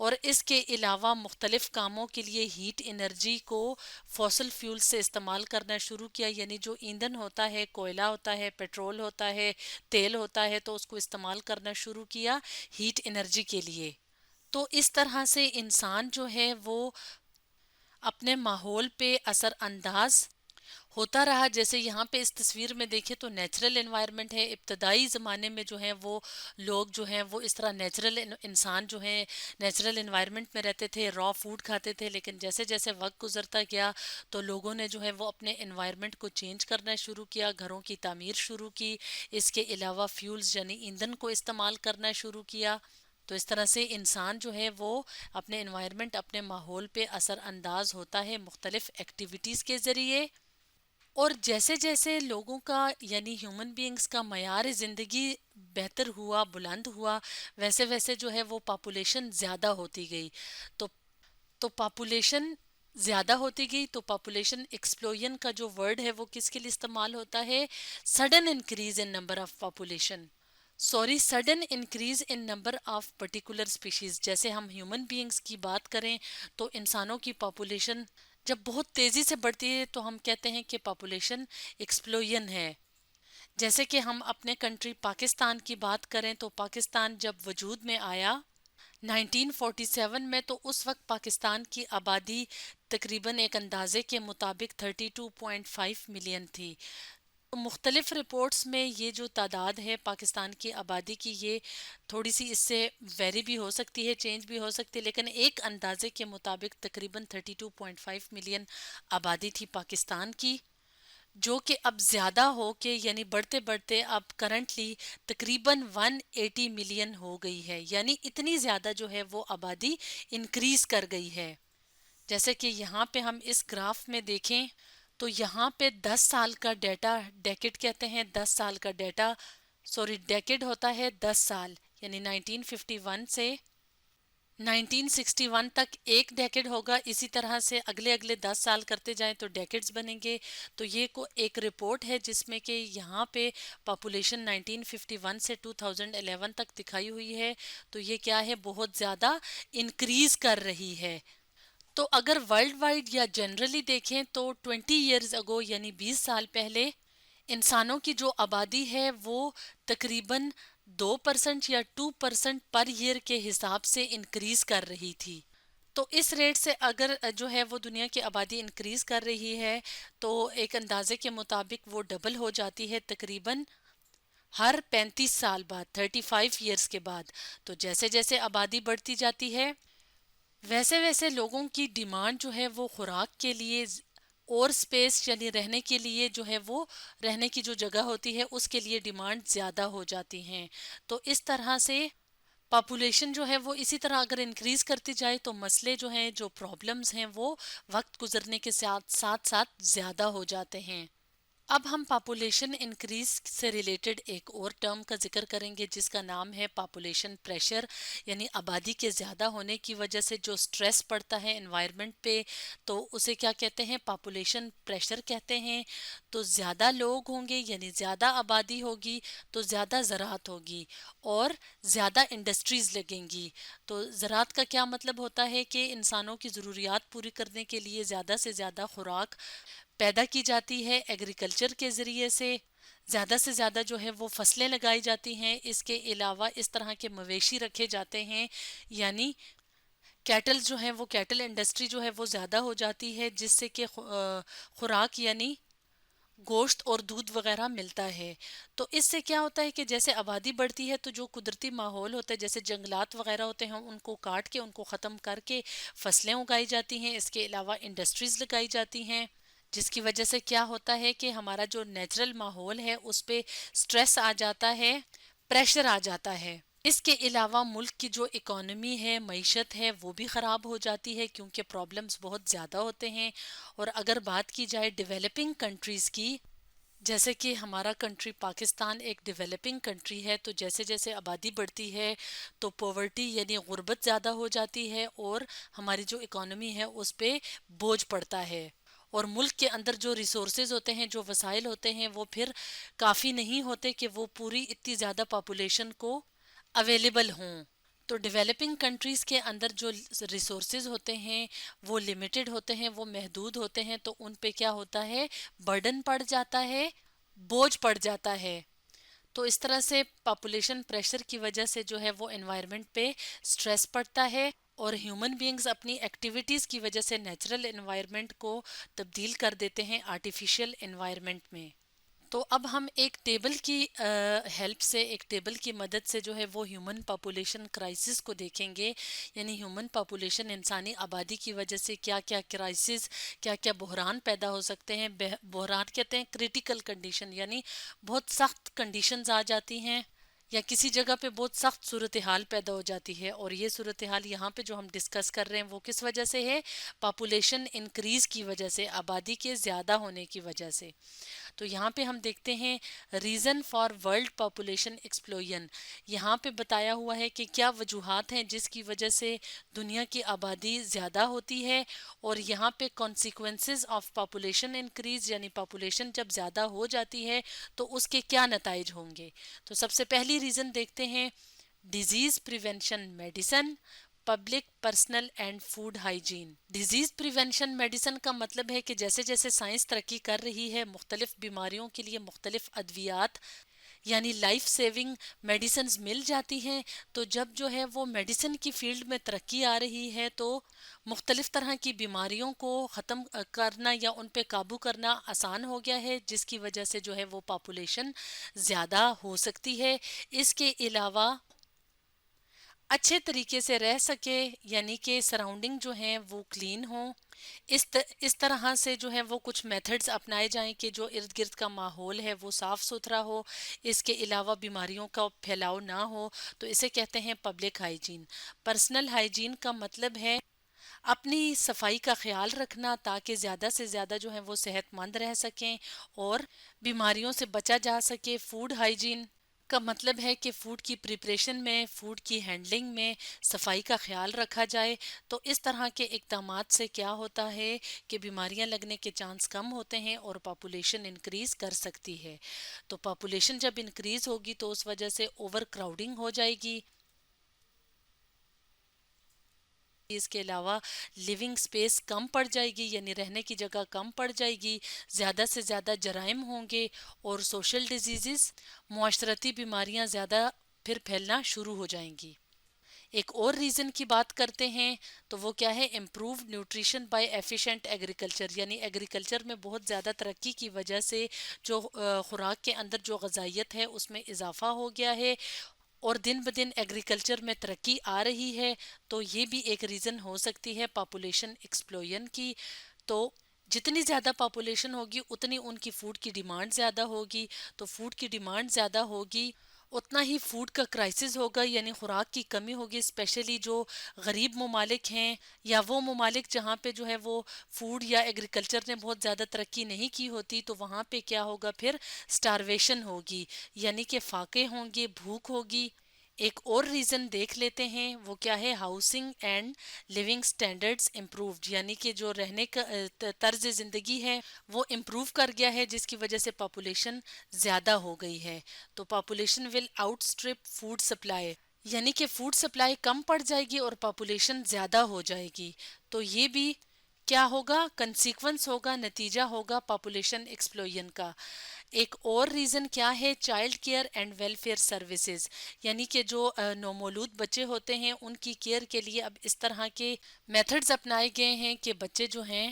اور اس کے علاوہ مختلف کاموں کے لیے ہیٹ انرجی کو فوسل فیول سے استعمال کرنا شروع کیا، یعنی جو ایندھن ہوتا ہے، کوئلہ ہوتا ہے، پیٹرول ہوتا ہے، تیل ہوتا ہے، تو اس کو استعمال کرنا شروع کیا ہیٹ انرجی کے لیے۔ تو اس طرح سے انسان جو ہے وہ اپنے ماحول پہ اثر انداز ہوتا رہا۔ جیسے یہاں پہ اس تصویر میں دیکھیں تو نیچرل انوائرمنٹ ہے، ابتدائی زمانے میں جو ہے وہ لوگ جو ہیں وہ اس طرح نیچرل انسان جو ہیں نیچرل انوائرمنٹ میں رہتے تھے، را فوڈ کھاتے تھے، لیکن جیسے جیسے وقت گزرتا گیا تو لوگوں نے جو ہے وہ اپنے انوائرمنٹ کو چینج کرنا شروع کیا، گھروں کی تعمیر شروع کی، اس کے علاوہ فیولز یعنی ایندھن کو استعمال کرنا شروع کیا۔ تو اس طرح سے انسان جو ہے وہ اپنے انوائرمنٹ، اپنے ماحول پہ اثر انداز ہوتا ہے مختلف ایکٹیویٹیز کے ذریعے۔ اور جیسے جیسے لوگوں کا یعنی ہیومن بینگز کا معیار زندگی بہتر ہوا، بلند ہوا، ویسے ویسے جو ہے وہ پاپولیشن زیادہ ہوتی گئی۔ تو پاپولیشن زیادہ ہوتی گئی تو پاپولیشن ایکسپلوژن کا جو ورڈ ہے وہ کس کے لیے استعمال ہوتا ہے؟ Sudden increase in number of population, sudden increase in number of particular species. جیسے ہم ہیومن بینگز کی بات کریں تو انسانوں کی پاپولیشن جب بہت تیزی سے بڑھتی ہے تو ہم کہتے ہیں کہ پاپولیشن ایکسپلوژن ہے۔ جیسے کہ ہم اپنے کنٹری پاکستان کی بات کریں تو پاکستان جب وجود میں آیا 1947 میں، تو اس وقت پاکستان کی آبادی تقریباً ایک اندازے کے مطابق 32.5 ملین تھی۔ مختلف رپورٹس میں یہ جو تعداد ہے پاکستان کی آبادی کی، یہ تھوڑی سی اس سے ویری بھی ہو سکتی ہے، چینج بھی ہو سکتی ہے، لیکن ایک اندازے کے مطابق تقریباً 32.5 ملین آبادی تھی پاکستان کی، جو کہ اب زیادہ ہو کے یعنی بڑھتے بڑھتے اب کرنٹلی تقریباً 180 ملین ہو گئی ہے، یعنی اتنی زیادہ جو ہے وہ آبادی انکریز کر گئی ہے۔ جیسے کہ یہاں پہ ہم اس گراف میں دیکھیں تو یہاں پہ 10 سال کا ڈیٹا، ڈیکڈ کہتے ہیں 10 سال کا ڈیٹا، ڈیکڈ ہوتا ہے 10 سال، یعنی 1951 سے 1961 تک ایک ڈیکڈ ہوگا، اسی طرح سے اگلے اگلے 10 سال کرتے جائیں تو ڈیکڈز بنیں گے۔ تو یہ ایک رپورٹ ہے جس میں کہ یہاں پہ پاپولیشن 1951 سے 2011 تک دکھائی ہوئی ہے، تو یہ کیا ہے، بہت زیادہ انکریز کر رہی ہے۔ تو اگر ورلڈ وائڈ یا جنرلی دیکھیں تو 20 ایئرز اگو یعنی 20 سال پہلے انسانوں کی جو آبادی ہے وہ تقریباً 2% یا 2% پر ایئر کے حساب سے انکریز کر رہی تھی۔ تو اس ریٹ سے اگر جو ہے وہ دنیا کی آبادی انکریز کر رہی ہے تو ایک اندازے کے مطابق وہ ڈبل ہو جاتی ہے تقریباً ہر 35 سال بعد، 35 ایئرز کے بعد۔ تو جیسے جیسے آبادی بڑھتی جاتی ہے ویسے ویسے لوگوں کی ڈیمانڈ جو ہے وہ خوراک کے لیے اور سپیس یعنی رہنے کے لیے جو ہے وہ رہنے کی جو جگہ ہوتی ہے اس کے لیے ڈیمانڈ زیادہ ہو جاتی ہیں۔ تو اس طرح سے پاپولیشن جو ہے وہ اسی طرح اگر انکریز کرتی جائے تو مسئلے جو ہیں، جو پرابلمز ہیں، وہ وقت گزرنے کے ساتھ ساتھ زیادہ ہو جاتے ہیں۔ اب ہم پاپولیشن انکریز سے ریلیٹڈ ایک اور ٹرم کا ذکر کریں گے جس کا نام ہے پاپولیشن پریشر، یعنی آبادی کے زیادہ ہونے کی وجہ سے جو سٹریس پڑتا ہے انوائرمنٹ پہ، تو اسے کیا کہتے ہیں، پاپولیشن پریشر کہتے ہیں۔ تو زیادہ لوگ ہوں گے یعنی زیادہ آبادی ہوگی تو زیادہ زراعت ہوگی اور زیادہ انڈسٹریز لگیں گی۔ تو زراعت کا کیا مطلب ہوتا ہے کہ انسانوں کی ضروریات پوری کرنے کے لیے زیادہ سے زیادہ خوراک پیدا کی جاتی ہے ایگریکلچر کے ذریعے سے، زیادہ سے زیادہ جو ہے وہ فصلیں لگائی جاتی ہیں۔ اس کے علاوہ اس طرح کے مویشی رکھے جاتے ہیں، یعنی کیٹل جو ہیں وہ کیٹل انڈسٹری جو ہے وہ زیادہ ہو جاتی ہے، جس سے کہ خوراک یعنی گوشت اور دودھ وغیرہ ملتا ہے۔ تو اس سے کیا ہوتا ہے کہ جیسے آبادی بڑھتی ہے تو جو قدرتی ماحول ہوتا ہے جیسے جنگلات وغیرہ ہوتے ہیں ان کو کاٹ کے ان کو ختم کر کے فصلیں اگائی جاتی ہیں، اس کے علاوہ انڈسٹریز لگائی جاتی ہیں، جس کی وجہ سے کیا ہوتا ہے کہ ہمارا جو نیچرل ماحول ہے اس پہ سٹریس آ جاتا ہے، پریشر آ جاتا ہے۔ اس کے علاوہ ملک کی جو اکانومی ہے، معیشت ہے، وہ بھی خراب ہو جاتی ہے کیونکہ پرابلمز بہت زیادہ ہوتے ہیں۔ اور اگر بات کی جائے ڈیولپنگ کنٹریز کی، جیسے کہ ہمارا کنٹری پاکستان ایک ڈیولپنگ کنٹری ہے، تو جیسے جیسے آبادی بڑھتی ہے تو پاورٹی یعنی غربت زیادہ ہو جاتی ہے اور ہماری جو اکانومی ہے اس پہ بوجھ پڑتا ہے، اور ملک کے اندر جو ریسورسز ہوتے ہیں، جو وسائل ہوتے ہیں، وہ پھر کافی نہیں ہوتے کہ وہ پوری اتنی زیادہ پاپولیشن کو اویلیبل ہوں۔ تو ڈیولپنگ کنٹریز کے اندر جو ریسورسز ہوتے ہیں وہ لمیٹڈ ہوتے ہیں، وہ محدود ہوتے ہیں، تو ان پہ کیا ہوتا ہے، برڈن پڑ جاتا ہے، بوجھ پڑ جاتا ہے۔ تو اس طرح سے پاپولیشن پریشر کی وجہ سے جو ہے وہ انوائرمنٹ پہ سٹریس پڑتا ہے، اور ہیومن بینگز اپنی ایکٹیویٹیز کی وجہ سے نیچرل انوائرمنٹ کو تبدیل کر دیتے ہیں آرٹیفیشل انوائرمنٹ میں۔ تو اب ہم ایک ٹیبل کی ہیلپ سے، ایک ٹیبل کی مدد سے جو ہے وہ ہیومن پاپولیشن کرائسس کو دیکھیں گے، یعنی ہیومن پاپولیشن انسانی آبادی کی وجہ سے کیا کیا کرائسس، کیا کیا بحران پیدا ہو سکتے ہیں۔ بحران کہتے ہیں کریٹیکل کنڈیشن، یعنی بہت سخت کنڈیشنز آ جاتی ہیں، یا کسی جگہ پہ بہت سخت صورتحال پیدا ہو جاتی ہے، اور یہ صورتحال یہاں پہ جو ہم ڈسکس کر رہے ہیں وہ کس وجہ سے ہے، پاپولیشن انکریز کی وجہ سے، آبادی کے زیادہ ہونے کی وجہ سے۔ تو یہاں پہ ہم دیکھتے ہیں reason for world population explosion, یہاں پہ بتایا ہوا ہے کہ کیا وجوہات ہیں جس کی وجہ سے دنیا کی آبادی زیادہ ہوتی ہے، اور یہاں پہ کانسیکوینسز آف پاپولیشن انکریز، یعنی پاپولیشن جب زیادہ ہو جاتی ہے تو اس کے کیا نتائج ہوں گے۔ تو سب سے پہلی ریزن دیکھتے ہیں disease prevention medicine, public personal and food hygiene. Disease prevention medicine کا مطلب ہے کہ جیسے جیسے سائنس ترقی کر رہی ہے، مختلف بیماریوں کے لیے مختلف ادویات یعنی لائف سیونگ میڈیسنز مل جاتی ہیں، تو جب جو ہے وہ میڈیسن کی فیلڈ میں ترقی آ رہی ہے تو مختلف طرح کی بیماریوں کو ختم کرنا یا ان پہ قابو کرنا آسان ہو گیا ہے، جس کی وجہ سے جو ہے وہ پاپولیشن زیادہ ہو سکتی ہے۔ اس کے علاوہ اچھے طریقے سے رہ سکے، یعنی کہ سراؤنڈنگ جو ہیں وہ کلین ہوں، اس طرح سے جو ہے وہ کچھ میتھڈز اپنائے جائیں کہ جو ارد گرد کا ماحول ہے وہ صاف ستھرا ہو، اس کے علاوہ بیماریوں کا پھیلاؤ نہ ہو، تو اسے کہتے ہیں پبلک ہائیجین۔ پرسنل ہائیجین کا مطلب ہے اپنی صفائی کا خیال رکھنا تاکہ زیادہ سے زیادہ جو ہے وہ صحت مند رہ سکیں اور بیماریوں سے بچا جا سکے۔ فوڈ ہائیجین کا مطلب ہے کہ فوڈ کی پریپریشن میں، فوڈ کی ہینڈلنگ میں صفائی کا خیال رکھا جائے، تو اس طرح کے اقدامات سے کیا ہوتا ہے کہ بیماریاں لگنے کے چانس کم ہوتے ہیں اور پاپولیشن انکریز کر سکتی ہے۔ تو پاپولیشن جب انکریز ہوگی تو اس وجہ سے اوور کراؤڈنگ ہو جائے گی، اس کے علاوہ لیونگ سپیس کم پڑ جائے گی، یعنی رہنے کی جگہ کم پڑ جائے گی، زیادہ سے زیادہ جرائم ہوں گے، اور سوشل ڈیزیزز، معاشرتی بیماریاں زیادہ پھر پھیلنا شروع ہو جائیں گی۔ ایک اور ریزن کی بات کرتے ہیں تو وہ کیا ہے، improved nutrition by efficient agriculture, یعنی ایگریکلچر میں بہت زیادہ ترقی کی وجہ سے جو خوراک کے اندر جو غذائیت ہے اس میں اضافہ ہو گیا ہے، اور دن بدن ایگریکلچر میں ترقی آ رہی ہے، تو یہ بھی ایک ریزن ہو سکتی ہے پاپولیشن ایکسپلوژن کی۔ تو جتنی زیادہ پاپولیشن ہوگی اتنی ان کی فوڈ کی ڈیمانڈ زیادہ ہوگی، تو فوڈ کی ڈیمانڈ زیادہ ہوگی اتنا ہی فوڈ کا کرائسس ہوگا، یعنی خوراک کی کمی ہوگی، اسپیشلی جو غریب ممالک ہیں یا وہ ممالک جہاں پہ جو ہے وہ فوڈ یا ایگریکلچر نے بہت زیادہ ترقی نہیں کی ہوتی، تو وہاں پہ کیا ہوگا، پھر سٹارویشن ہوگی، یعنی کہ فاقے ہوں گے، بھوک ہوگی۔ ایک اور ریزن دیکھ لیتے ہیں، وہ کیا ہے، housing and living standards improved, یعنی کہ جو رہنے کا طرز زندگی ہے وہ امپروو کر گیا ہے، جس کی وجہ سے پاپولیشن زیادہ ہو گئی ہے۔ تو پاپولیشن ول آؤٹ اسٹرپ فوڈ سپلائی، یعنی کہ فوڈ سپلائی کم پڑ جائے گی اور پاپولیشن زیادہ ہو جائے گی، تو یہ بھی کیا ہوگا، کنسیکوینس ہوگا، نتیجہ ہوگا پاپولیشن ایکسپلوژن کا۔ ایک اور ریزن کیا ہے، child care and welfare services, یعنی کہ جو نومولود بچے ہوتے ہیں ان کی کیئر کے لیے اب اس طرح کے میتھڈز اپنائے گئے ہیں کہ بچے جو ہیں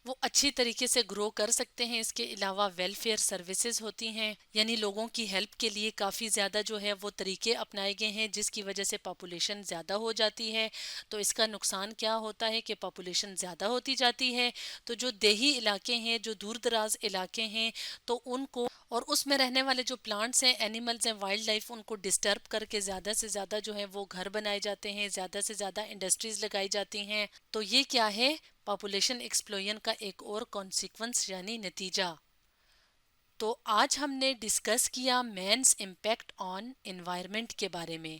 وہ اچھی طریقے سے گرو کر سکتے ہیں۔ اس کے علاوہ ویلفیئر سروسز ہوتی ہیں، یعنی لوگوں کی ہیلپ کے لیے کافی زیادہ جو ہے وہ طریقے اپنائے گئے ہیں، جس کی وجہ سے پاپولیشن زیادہ ہو جاتی ہے۔ تو اس کا نقصان کیا ہوتا ہے کہ پاپولیشن زیادہ ہوتی جاتی ہے، تو جو دیہی علاقے ہیں، جو دور دراز علاقے ہیں، تو ان کو اور اس میں رہنے والے جو پلانٹس ہیں، اینیملز ہیں، وائلڈ لائف، ان کو ڈسٹرب کر کے زیادہ سے زیادہ جو ہے وہ گھر بنائے جاتے ہیں، زیادہ سے زیادہ انڈسٹریز لگائی جاتی ہیں، تو یہ کیا ہے، پاپولیشن ایکسپلوژن کا ایک اور کانسیکوینس یعنی نتیجہ۔ تو آج ہم نے ڈسکس کیا مینز امپیکٹ آن انوائرمنٹ کے بارے میں۔